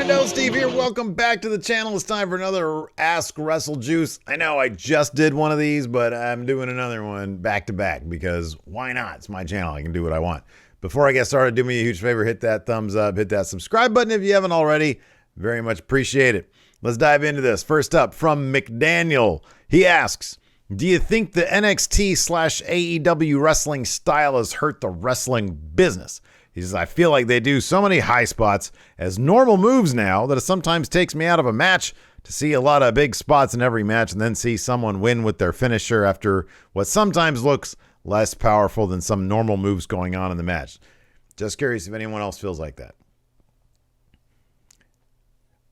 friendo, Steve here. Welcome back to the channel. It's time for another Ask WrestleJuice. I know I just did one of these, but I'm doing another one back to back because why not? It's my channel. I can do what I want. Before I get started, do me a huge favor. Hit that thumbs up. Hit that subscribe button if you haven't already. Very much appreciate it. Let's dive into this. First up from McDaniel. He asks, do you think the NXT/AEW wrestling style has hurt the wrestling business? He says, I feel like they do so many high spots as normal moves now that it sometimes takes me out of a match to see a lot of big spots in every match and then see someone win with their finisher after what sometimes looks less powerful than some normal moves going on in the match. Just curious if anyone else feels like that.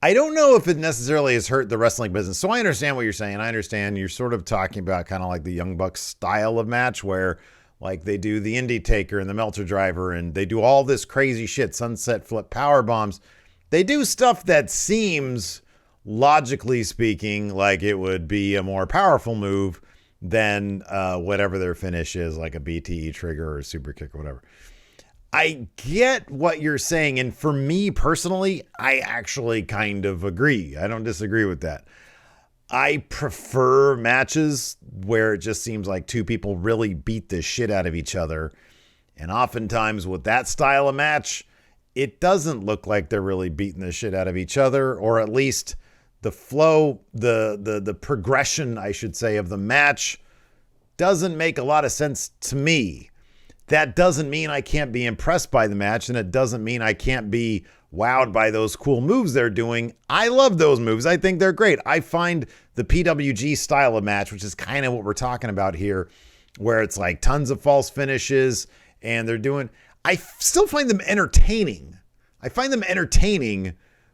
I don't know if it necessarily has hurt the wrestling business. So I understand what you're saying. I understand you're sort of talking about kind of like the Young Bucks style of match where like they do the Indie Taker and the Meltzer Driver and they do all this crazy shit, sunset flip power bombs. They do stuff that seems, logically speaking, like it would be a more powerful move than whatever their finish is, like a BTE trigger or a super kick or whatever. I get what you're saying. And for me personally, I actually kind of agree. I don't disagree with that. I prefer matches where it just seems like two people really beat the shit out of each other. And oftentimes with that style of match, it doesn't look like they're really beating the shit out of each other, or at least the flow, the progression, I should say, of the match doesn't make a lot of sense to me. That doesn't mean I can't be impressed by the match, and it doesn't mean I can't be wowed by those cool moves they're doing. I love those moves. I think they're great. I find the PWG style of match, which is kind of what we're talking about here, where it's like tons of false finishes and they're doing, I still find them entertaining.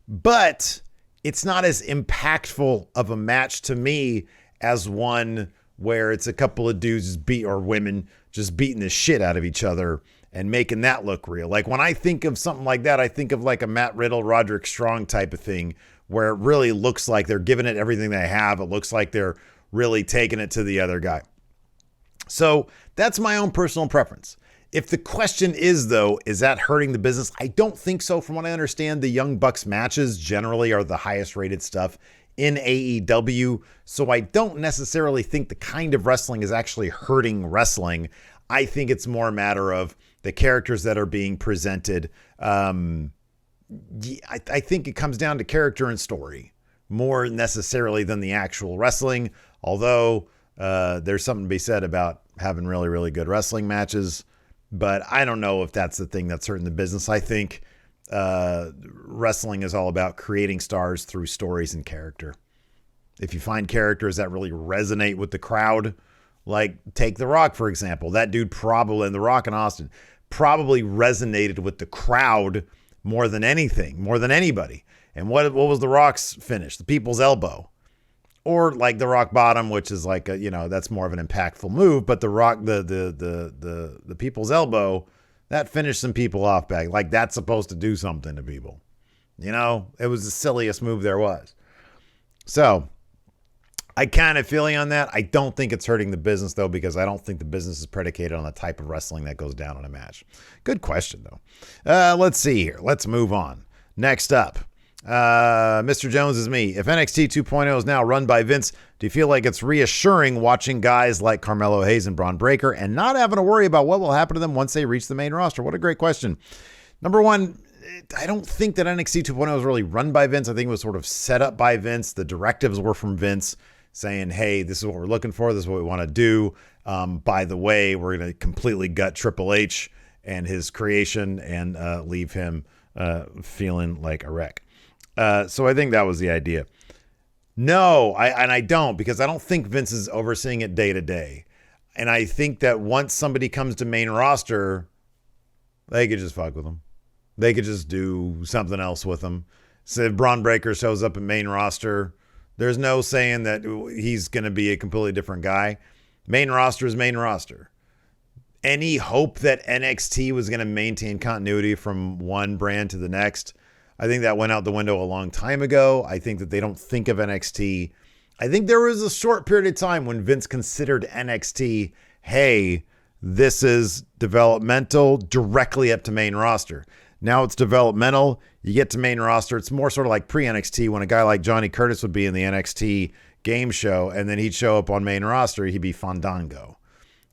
But it's not as impactful of a match to me as one where it's a couple of dudes or women just beating the shit out of each other and making that look real. Like when I think of something like that, I think of like a Matt Riddle, Roderick Strong type of thing where it really looks like they're giving it everything they have. It looks like they're really taking it to the other guy. So that's my own personal preference. If the question is, though, is that hurting the business? I don't think so. From what I understand, the Young Bucks matches generally are the highest rated stuff in AEW. So I don't necessarily think the kind of wrestling is actually hurting wrestling. I think it's more a matter of the characters that are being presented. I think it comes down to character and story more necessarily than the actual wrestling. Although there's something to be said about having really, really good wrestling matches. But I don't know if that's the thing that's hurting the business. I think wrestling is all about creating stars through stories and character. If you find characters that really resonate with the crowd, like take The Rock, for example, that dude probably, and The Rock and Austin, probably resonated with the crowd more than anything, more than anybody. And what was The Rock's finish? The People's Elbow. Or like the Rock Bottom, which is like a, that's more of an impactful move, but the Rock, the People's Elbow, that finished some people off back. Like that's supposed to do something to people. It was the silliest move there was. So I kind of feel you on that. I don't think it's hurting the business though, because I don't think the business is predicated on the type of wrestling that goes down in a match. Good question though. Let's see here. Let's move on. Next up. Mr. Jones is me. If NXT 2.0 is now run by Vince, do you feel like it's reassuring watching guys like Carmelo Hayes and Braun Breaker and not having to worry about what will happen to them once they reach the main roster? What a great question. Number one, I don't think that NXT 2.0 is really run by Vince. I think it was sort of set up by Vince. The directives were from Vince saying, hey, this is what we're looking for. This is what we want to do. By the way, we're going to completely gut Triple H and his creation and leave him feeling like a wreck. So I think that was the idea. No, I don't, because I don't think Vince is overseeing it day to day. And I think that once somebody comes to main roster, they could just fuck with them. They could just do something else with them. So if Braun Breaker shows up at main roster, there's no saying that he's going to be a completely different guy. Main roster is main roster. Any hope that NXT was going to maintain continuity from one brand to the next, I think that went out the window a long time ago. I think that they don't think of NXT. I think there was a short period of time when Vince considered NXT, hey, This is developmental directly up to main roster. Now it's developmental. You get to main roster. It's more sort of like pre-NXT when a guy like Johnny Curtis would be in the NXT game show and then he'd show up on main roster. He'd be Fandango.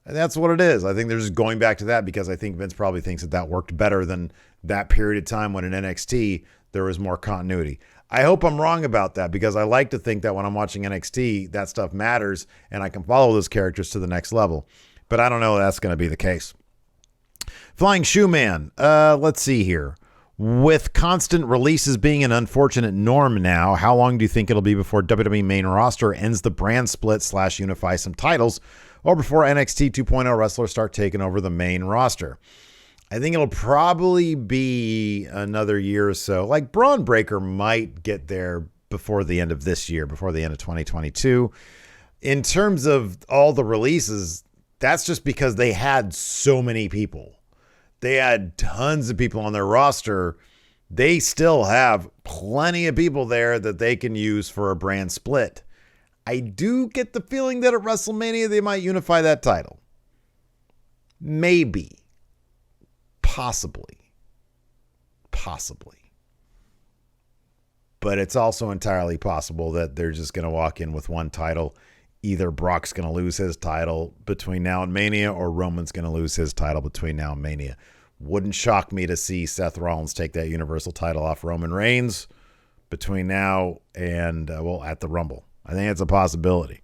And that's what it is. I think they're just going back to that because I think Vince probably thinks that worked better than that period of time when in NXT there was more continuity. I hope I'm wrong about that because I like to think that when I'm watching NXT, that stuff matters and I can follow those characters to the next level. But I don't know if that's going to be the case. Flying Shoe Man. Let's see here. With constant releases being an unfortunate norm now, how long do you think it'll be before WWE main roster ends the brand split / unify some titles, or before NXT 2.0 wrestlers start taking over the main roster? I think it'll probably be another year or so. Like Braun Breaker might get there before the end of this year, before the end of 2022. In terms of all the releases, that's just because they had so many people. They had tons of people on their roster. They still have plenty of people there that they can use for a brand split. I do get the feeling that at WrestleMania, they might unify that title. Maybe. Possibly. But it's also entirely possible that they're just going to walk in with one title. Either Brock's going to lose his title between now and Mania, or Roman's going to lose his title between now and Mania. Wouldn't shock me to see Seth Rollins take that Universal title off Roman Reigns between now and, at the Rumble. I think it's a possibility.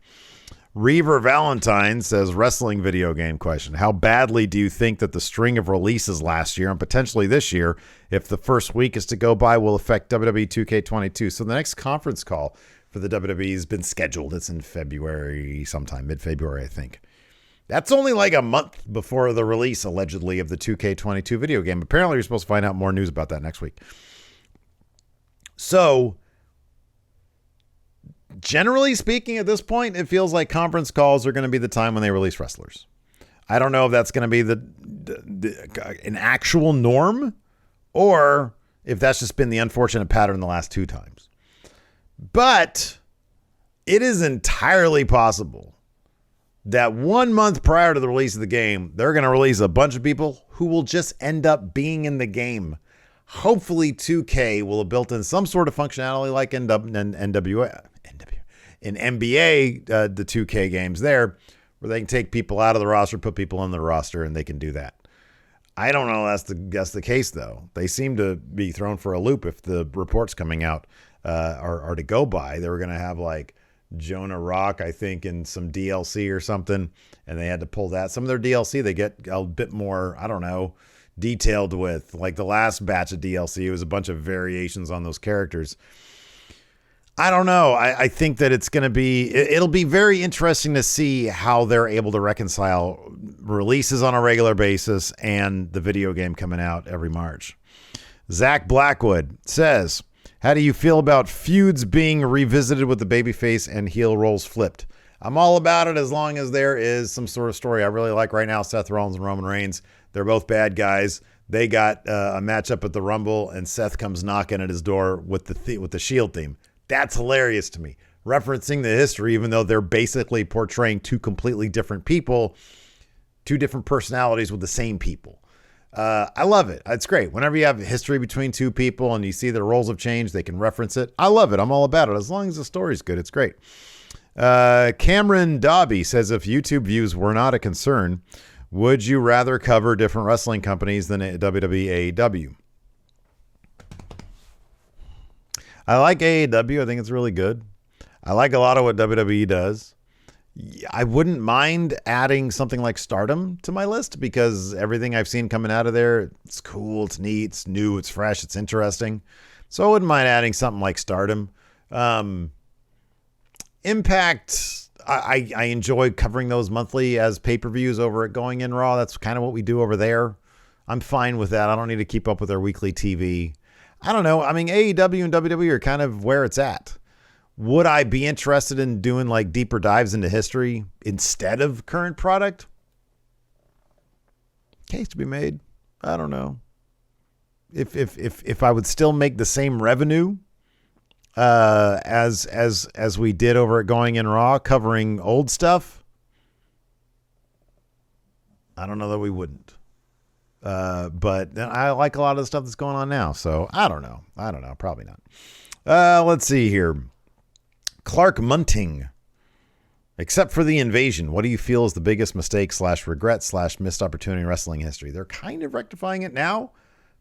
Reaver Valentine says, wrestling video game question. How badly do you think that the string of releases last year and potentially this year, if the first week is to go by, will affect WWE 2K22? So the next conference call for the WWE has been scheduled. It's in February, sometime mid-February, I think. That's only like a month before the release, allegedly, of the 2K22 video game. Apparently, you're supposed to find out more news about that next week. So, generally speaking, at this point, it feels like conference calls are going to be the time when they release wrestlers. I don't know if that's going to be an actual norm or if that's just been the unfortunate pattern the last two times. But it is entirely possible that 1 month prior to the release of the game, they're going to release a bunch of people who will just end up being in the game. Hopefully 2K will have built in some sort of functionality like in NBA, the 2K games there, where they can take people out of the roster, put people in the roster, and they can do that. I don't know if that's the case, though. They seem to be thrown for a loop if the reports coming out are to go by. They were going to have like Jonah Rock, I think, in some DLC or something, and they had to pull that. Some of their DLC they get a bit more, I don't know, detailed with. Like the last batch of DLC, it was a bunch of variations on those characters. I don't know. I think that it'll be very interesting to see how they're able to reconcile releases on a regular basis and the video game coming out every March. Zach Blackwood says, how do you feel about feuds being revisited with the babyface and heel roles flipped? I'm all about it as long as there is some sort of story. I really like right now Seth Rollins and Roman Reigns. They're both bad guys. They got a matchup at the Rumble, and Seth comes knocking at his door with the Shield theme. That's hilarious to me. Referencing the history, even though they're basically portraying two completely different people, two different personalities with the same people. I love it. It's great. Whenever you have history between two people and you see their roles have changed, they can reference it. I love it. I'm all about it. As long as the story's good, it's great. Cameron Dobby says, if YouTube views were not a concern, would you rather cover different wrestling companies than WWE AEW? I like AEW. I think it's really good. I like a lot of what WWE does. I wouldn't mind adding something like Stardom to my list because everything I've seen coming out of there, it's cool, it's neat, it's new, it's fresh, it's interesting. So I wouldn't mind adding something like Stardom. Impact, I enjoy covering those monthly as pay-per-views over at Going In Raw. That's kind of what we do over there. I'm fine with that. I don't need to keep up with their weekly TV. I don't know. I mean, AEW and WWE are kind of where it's at. Would I be interested in doing like deeper dives into history instead of current product? Case to be made. I don't know. If I would still make the same revenue as we did over at Going In Raw covering old stuff, I don't know that we wouldn't. But I like a lot of the stuff that's going on now. So I don't know. Probably not. Let's see here. Clark Munting. Except for the invasion, what do you feel is the biggest mistake / regret / missed opportunity in wrestling history? They're kind of rectifying it now,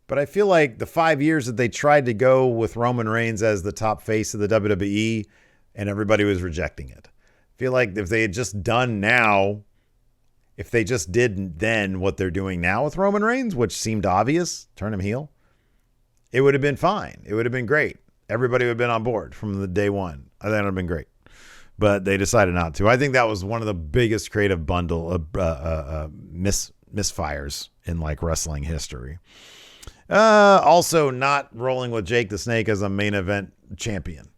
but I feel like the 5 years that they tried to go with Roman Reigns as the top face of the WWE and everybody was rejecting it. I feel like if they had just done now, if they just did then what they're doing now with Roman Reigns, which seemed obvious, turn him heel, it would have been fine. It would have been great. Everybody would have been on board from the day one. I think it would have been great. But they decided not to. I think that was one of the biggest creative bundle of misfires in like wrestling history. Also not rolling with Jake the Snake as a main event champion.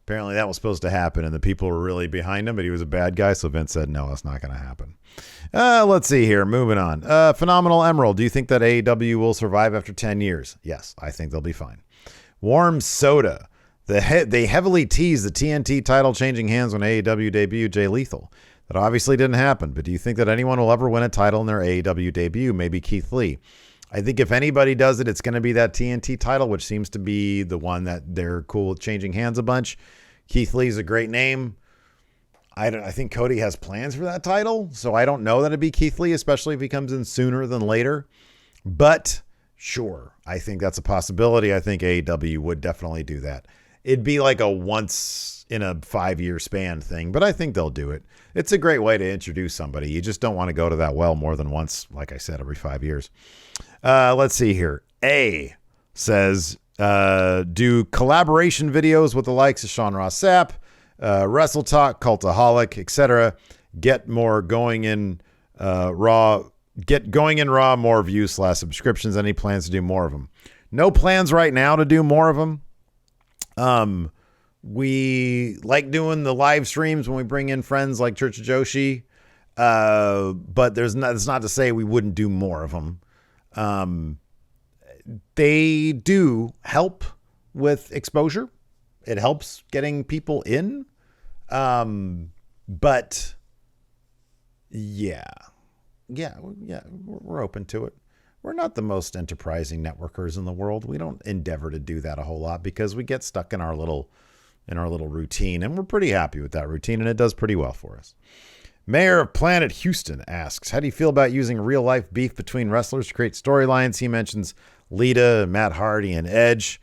Apparently that was supposed to happen and the people were really behind him, but he was a bad guy. So Vince said, no, that's not going to happen. Let's see here. Moving on. Phenomenal Emerald. Do you think that AEW will survive after 10 years? Yes, I think they'll be fine. Warm Soda. They heavily teased the TNT title changing hands when AEW debuted Jay Lethal. That obviously didn't happen, but do you think that anyone will ever win a title in their AEW debut? Maybe Keith Lee. I think if anybody does it, it's going to be that TNT title, which seems to be the one that they're cool with changing hands a bunch. Keith Lee's a great name. I think Cody has plans for that title, so I don't know that it'd be Keith Lee, especially if he comes in sooner than later. But sure, I think that's a possibility. I think AEW would definitely do that. It'd be like a once in a 5-year span thing, but I think they'll do it. It's a great way to introduce somebody. You just don't want to go to that well more than once, like I said, every 5 years. Let's see here. A says, do collaboration videos with the likes of Sean Ross Sapp, Wrestle Talk, Cultaholic, etc. Get going in Raw, more views / subscriptions. Any plans to do more of them? No plans right now to do more of them. We like doing the live streams when we bring in friends like Church of Joshi. But it's not to say we wouldn't do more of them. They do help with exposure. It helps getting people in. But yeah, we're open to it. We're not the most enterprising networkers in the world. We don't endeavor to do that a whole lot because we get stuck in our little routine, and we're pretty happy with that routine, and it does pretty well for us. Mayor of Planet Houston asks, how do you feel about using real life beef between wrestlers to create storylines? He mentions Lita, Matt Hardy, and Edge.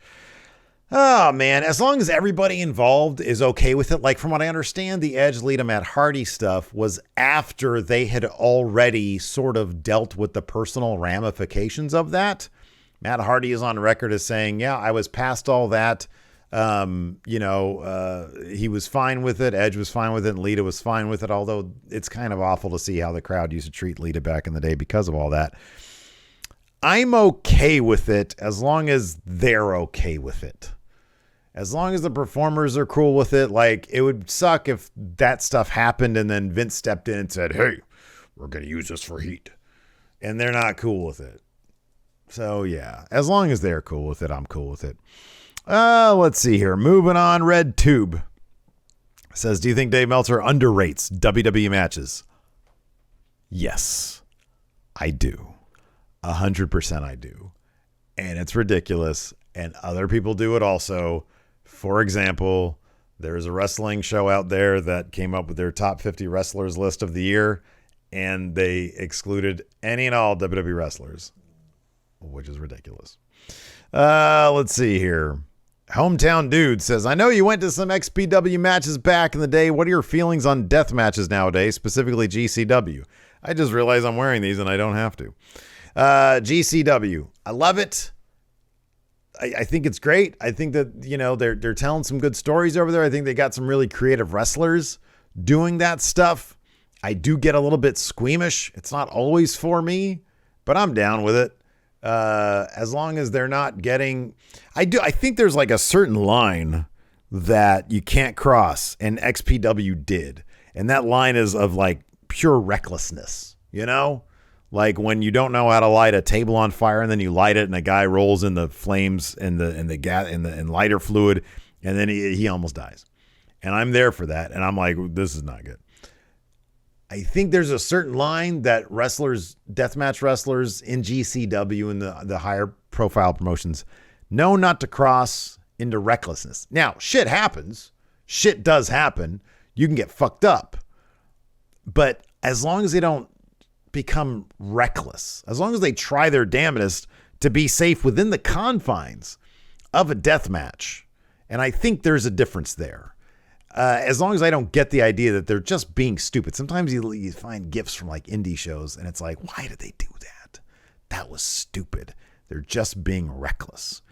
Oh man, as long as everybody involved is okay with it. Like from what I understand, the Edge, Lita, Matt Hardy stuff was after they had already sort of dealt with the personal ramifications of that. Matt Hardy is on record as saying, yeah, I was past all that. He was fine with it. Edge was fine with it. And Lita was fine with it. Although it's kind of awful to see how the crowd used to treat Lita back in the day because of all that. I'm okay with it as long as they're okay with it. As long as the performers are cool with it. Like, it would suck if that stuff happened and then Vince stepped in and said, hey, we're going to use this for heat. And they're not cool with it. So, yeah, as long as they're cool with it, I'm cool with it. Let's see here. Moving on. Red Tube says, do you think Dave Meltzer underrates WWE matches? Yes, I do. 100% I do. And it's ridiculous. And other people do it also. For example, there's a wrestling show out there that came up with their top 50 wrestlers list of the year, and they excluded any and all WWE wrestlers, which is ridiculous. Let's see here. Hometown Dude says, I know you went to some XPW matches back in the day. What are your feelings on death matches nowadays, specifically GCW? I just realized I'm wearing these and I don't have to. GCW. I love it. I think it's great. I think that, they're telling some good stories over there. I think they got some really creative wrestlers doing that stuff. I do get a little bit squeamish. It's not always for me, but I'm down with it. As long as they're not getting, I think there's like a certain line that you can't cross, and XPW did. And that line is of like pure recklessness, like when you don't know how to light a table on fire and then you light it and a guy rolls in the flames and the lighter fluid, and then he almost dies. And I'm there for that. And I'm like, this is not good. I think there's a certain line that deathmatch wrestlers in GCW and the higher profile promotions know not to cross into recklessness. Now, shit happens. Shit does happen. You can get fucked up. But as long as they don't become reckless, as long as they try their damnedest to be safe within the confines of a death match, and I think there's a difference there. As long as I don't get the idea that they're just being stupid. Sometimes you find gifs from like indie shows and it's like, why did they do that? That was stupid. They're just being reckless.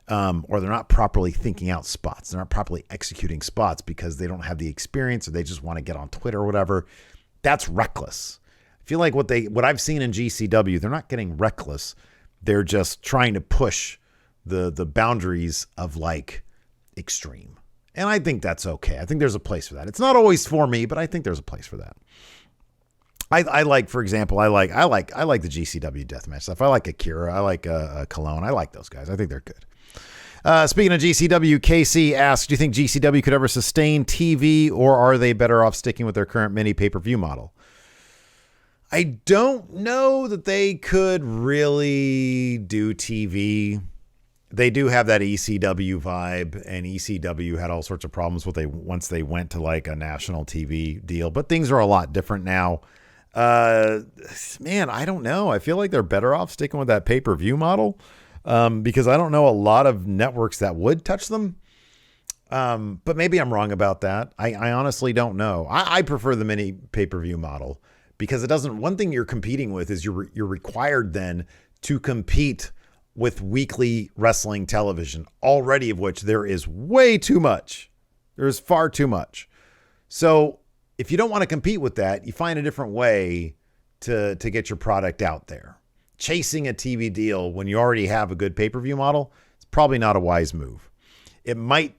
Or they're not properly thinking out spots. They're not properly executing spots because they don't have the experience or they just want to get on Twitter or whatever. That's reckless. I feel like what I've seen in GCW, they're not getting reckless. They're just trying to push the boundaries of like extreme. And I think that's okay. I think there's a place for that. It's not always for me, but I think there's a place for that. I like, for example, I like the GCW deathmatch stuff. I like Akira. I like Cologne. I like those guys. I think they're good. Speaking of GCW, KC asks, do you think GCW could ever sustain TV, or are they better off sticking with their current mini pay-per-view model? I don't know that they could really do TV. They do have that ECW vibe, and ECW had all sorts of problems once they went to like a national TV deal, but things are a lot different now. Man, I don't know. I feel like they're better off sticking with that pay-per-view model, because I don't know a lot of networks that would touch them. But maybe I'm wrong about that. I honestly don't know. I prefer the mini pay-per-view model because one thing you're competing with is you're required then to compete with weekly wrestling television, already of which there is way too much. There's far too much. So if you don't want to compete with that, you find a different way to get your product out there. Chasing a TV deal when you already have a good pay-per-view model, it's probably not a wise move. You might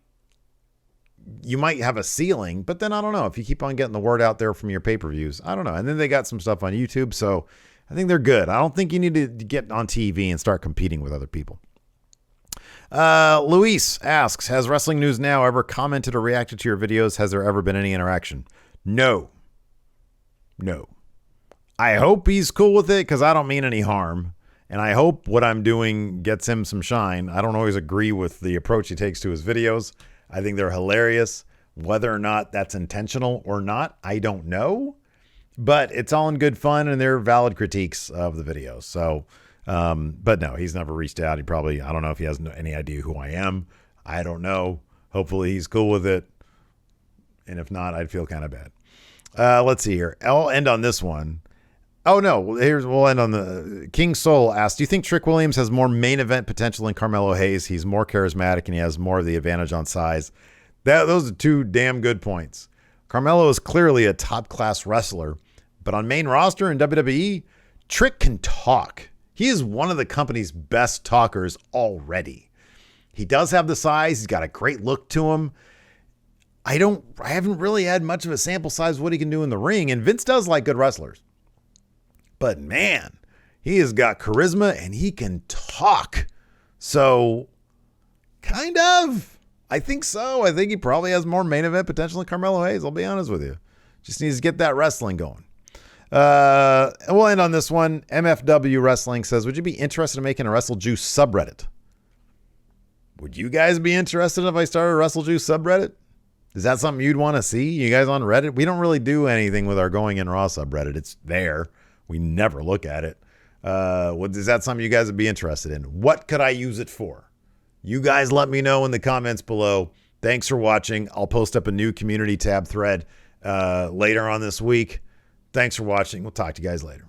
have a ceiling, but then I don't know if you keep on getting the word out there from your pay-per-views, I don't know. And then they got some stuff on YouTube. So I think they're good. I don't think you need to get on TV and start competing with other people. Luis asks, has Wrestling News Now ever commented or reacted to your videos? Has there ever been any interaction? No. I hope he's cool with it because I don't mean any harm. And I hope what I'm doing gets him some shine. I don't always agree with the approach he takes to his videos. I think they're hilarious. Whether or not that's intentional or not, I don't know. But it's all in good fun and they're valid critiques of the videos. So, but no, he's never reached out. I don't know if he has any idea who I am. I don't know. Hopefully he's cool with it. And if not, I'd feel kind of bad. Let's see here. I'll end on this one. Oh no, we'll end on the King Soul asked, do you think Trick Williams has more main event potential than Carmelo Hayes? He's more charismatic and he has more of the advantage on size. Those are two damn good points. Carmelo is clearly a top class wrestler, but on main roster in WWE, Trick can talk. He is one of the company's best talkers already. He does have the size. He's got a great look to him. I haven't really had much of a sample size of what he can do in the ring. And Vince does like good wrestlers. But man, he has got charisma and he can talk. So kind of, I think so. I think he probably has more main event potential than Carmelo Hayes. I'll be honest with you. Just needs to get that wrestling going. And we'll end on this one. MFW Wrestling says, would you be interested in making a WrestleJuice subreddit? Would you guys be interested if I started a WrestleJuice subreddit? Is that something you'd want to see? You guys on Reddit? We don't really do anything with our Going In Raw subreddit. It's there. We never look at it. Is that something you guys would be interested in? What could I use it for? You guys let me know in the comments below. Thanks for watching. I'll post up a new community tab thread later on this week. Thanks for watching. We'll talk to you guys later.